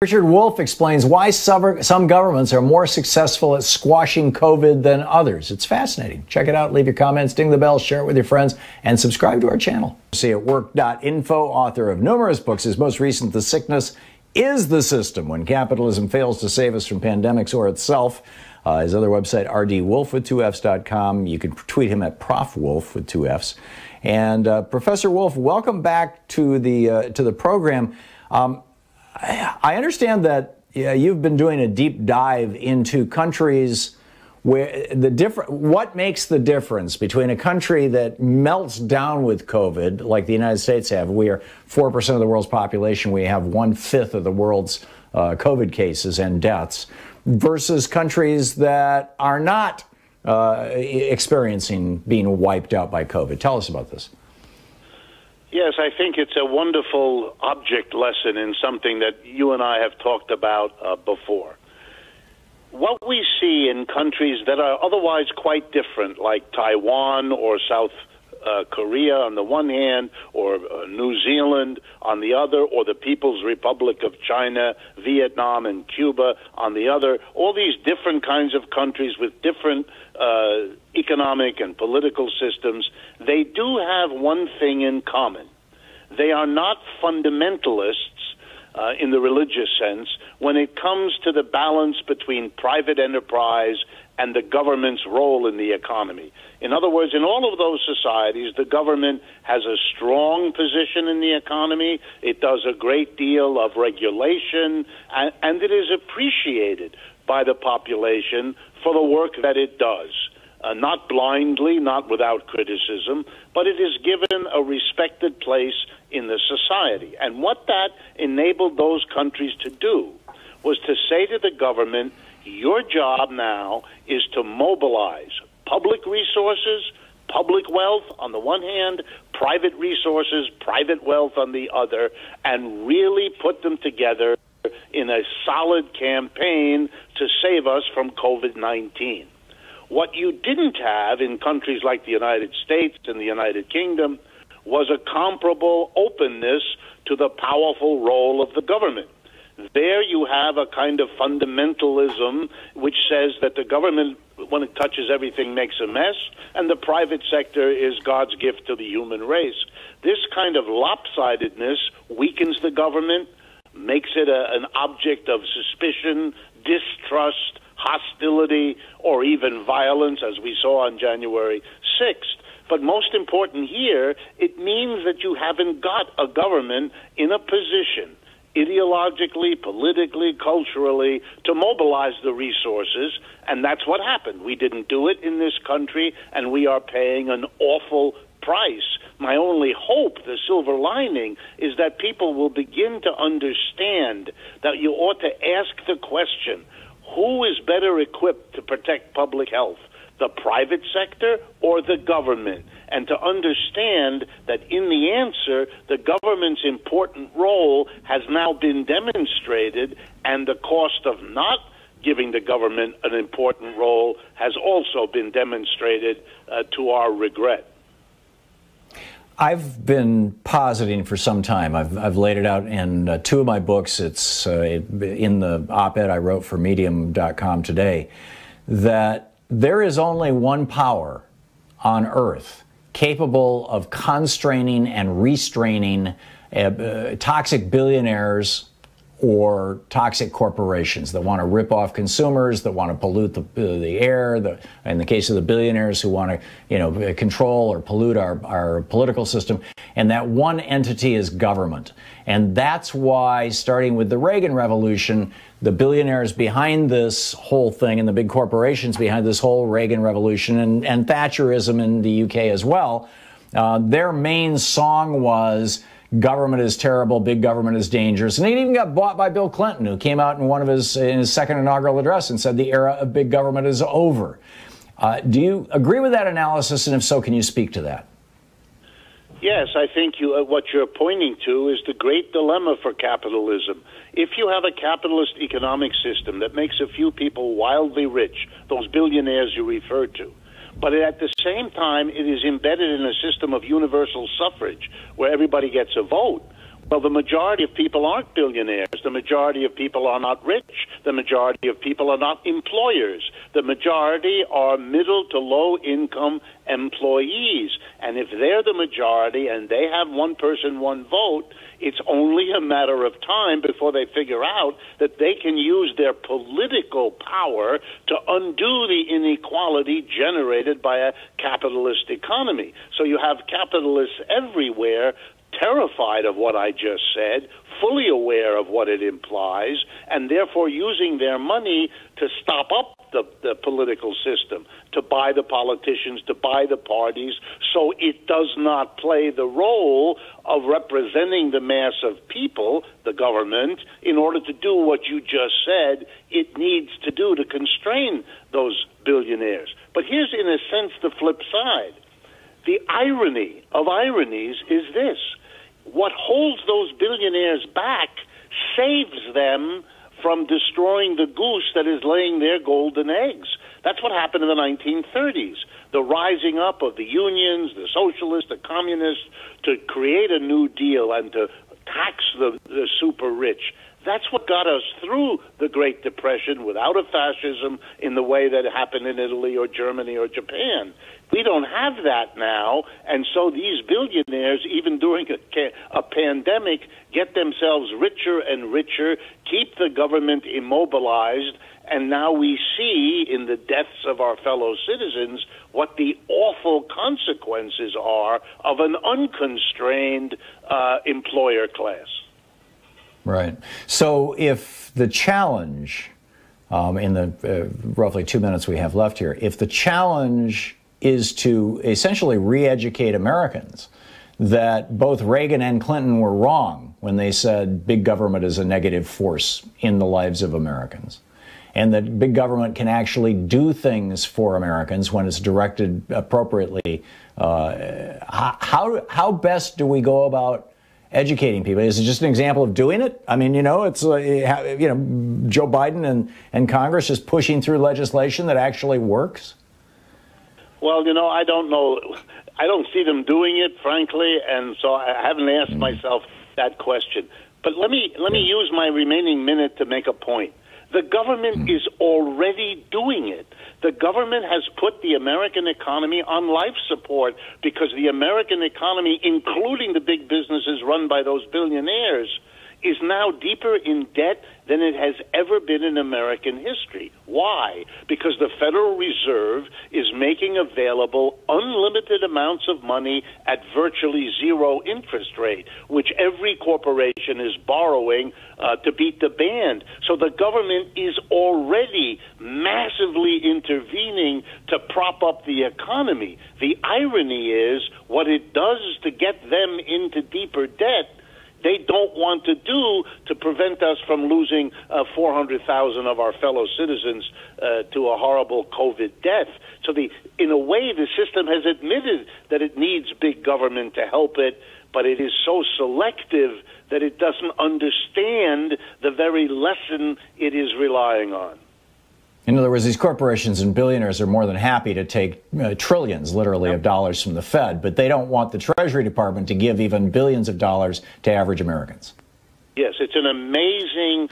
Richard Wolff explains why some governments are more successful at squashing COVID than others. It's fascinating. Check it out. Leave your comments, ding the bell, share it with your friends, and subscribe to our channel. See at work.info, author of numerous books. His most recent, The Sickness is the System, When Capitalism Fails to Save Us from Pandemics or Itself. His other website, rdwolf with 2fs.com. You can tweet him at profwolf with 2fs. And Professor Wolff, welcome back to the program. I understand that you've been doing a deep dive into countries where what makes the difference between a country that melts down with COVID, like the United States have. We are 4% of the world's population. We have 1/5 of the world's COVID cases and deaths, versus countries that are not experiencing being wiped out by COVID. Tell us about this. Yes, I think it's a wonderful object lesson in something that you and I have talked about before. What we see in countries that are otherwise quite different, like Taiwan or South Korea on the one hand, or New Zealand on the other, or the People's Republic of China, Vietnam, and Cuba on the other, all these different kinds of countries with different economic and political systems, they do have one thing in common. They are not fundamentalists in the religious sense when it comes to the balance between private enterprise and the government's role in the economy. In other words, in all of those societies, the government has a strong position in the economy. It does a great deal of regulation, and it is appreciated by the population for the work that it does. Not blindly, not without criticism, but it is given a respected place in the society. And what that enabled those countries to do was to say to the government, your job now is to mobilize public resources, public wealth on the one hand, private resources, private wealth on the other, and really put them together in a solid campaign to save us from COVID-19. What you didn't have in countries like the United States and the United Kingdom was a comparable openness to the powerful role of the government. There you have a kind of fundamentalism which says that the government, when it touches everything, makes a mess, and the private sector is God's gift to the human race. This kind of lopsidedness weakens the government, makes it an object of suspicion, distrust, hostility, or even violence, as we saw on January 6th. But most important here, it means that you haven't got a government in a position, ideologically, politically, culturally, to mobilize the resources, and that's what happened. We didn't do it in this country, and we are paying an awful price. My only hope, the silver lining, is that people will begin to understand that you ought to ask the question, who is better equipped to protect public health, the private sector or the government? And to understand that in the answer, the government's important role has now been demonstrated, and the cost of not giving the government an important role has also been demonstrated to our regret. I've been positing for some time. I've laid it out in two of my books. It's in the op-ed I wrote for Medium.com today, that there is only one power on earth capable of constraining and restraining toxic billionaires or toxic corporations that want to rip off consumers, that want to pollute the air, in the case of the billionaires who want to control or pollute our political system. And that one entity is government. And that's why, starting with the Reagan Revolution, the billionaires behind this whole thing and the big corporations behind this whole Reagan Revolution and Thatcherism in the UK as well, their main song was, government is terrible, big government is dangerous. And it even got bought by Bill Clinton, who came out in his second inaugural address and said the era of big government is over. Do you agree with that analysis? And if so, can you speak to that? Yes, I think what you're pointing to is the great dilemma for capitalism. If you have a capitalist economic system that makes a few people wildly rich, those billionaires you referred to, but at the same time it is embedded in a system of universal suffrage where everybody gets a vote, Well, the majority of people aren't billionaires. The majority of people are not rich. The majority of people are not employers. The majority are middle to low income employees. And if they're the majority and they have one person, one vote, it's only a matter of time before they figure out that they can use their political power to undo the inequality generated by a capitalist economy. So you have capitalists everywhere terrified of what I just said, fully aware of what it implies, and therefore using their money to stop up the political system, to buy the politicians, to buy the parties, so it does not play the role of representing the mass of people, the government, in order to do what you just said it needs to do to constrain those billionaires. But here's, in a sense, the flip side. The irony of ironies is this. What holds those billionaires back saves them from destroying the goose that is laying their golden eggs. That's what happened in the 1930s. The rising up of the unions, the socialists, the communists, to create a New Deal and to tax the super rich. That's what got us through the Great Depression without a fascism in the way that happened in Italy or Germany or Japan. We don't have that now, and so these billionaires, even during a pandemic, get themselves richer and richer, keep the government immobilized, and now we see in the deaths of our fellow citizens what the awful consequences are of an unconstrained employer class. Right. So if the challenge, in the roughly 2 minutes we have left here, if the challenge is to essentially re-educate Americans that both Reagan and Clinton were wrong when they said big government is a negative force in the lives of Americans, and that big government can actually do things for Americans when it's directed appropriately, how best do we go about educating people? Is it just an example of doing it? I mean, it's Joe Biden and Congress just pushing through legislation that actually works? Well, I don't know. I don't see them doing it, frankly, and so I haven't asked myself that question. But let me use my remaining minute to make a point. The government is already doing it. The government has put the American economy on life support because the American economy, including the big businesses run by those billionaires, is now deeper in debt than it has ever been in American history. Why? Because the Federal Reserve is making available unlimited amounts of money at virtually zero interest rate, which every corporation is borrowing to beat the band. So the government is already massively intervening to prop up the economy. The irony is what it does to get them into deeper debt, they don't want to do to prevent us from losing 400,000 of our fellow citizens to a horrible COVID death. So in a way, the system has admitted that it needs big government to help it, but it is so selective that it doesn't understand the very lesson it is relying on. In other words, these corporations and billionaires are more than happy to take trillions, literally, of dollars from the Fed, but they don't want the Treasury Department to give even billions of dollars to average Americans. Yes, it's an amazing,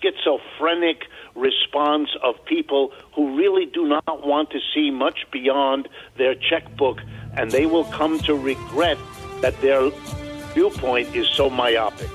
schizophrenic response of people who really do not want to see much beyond their checkbook, and they will come to regret that their viewpoint is so myopic.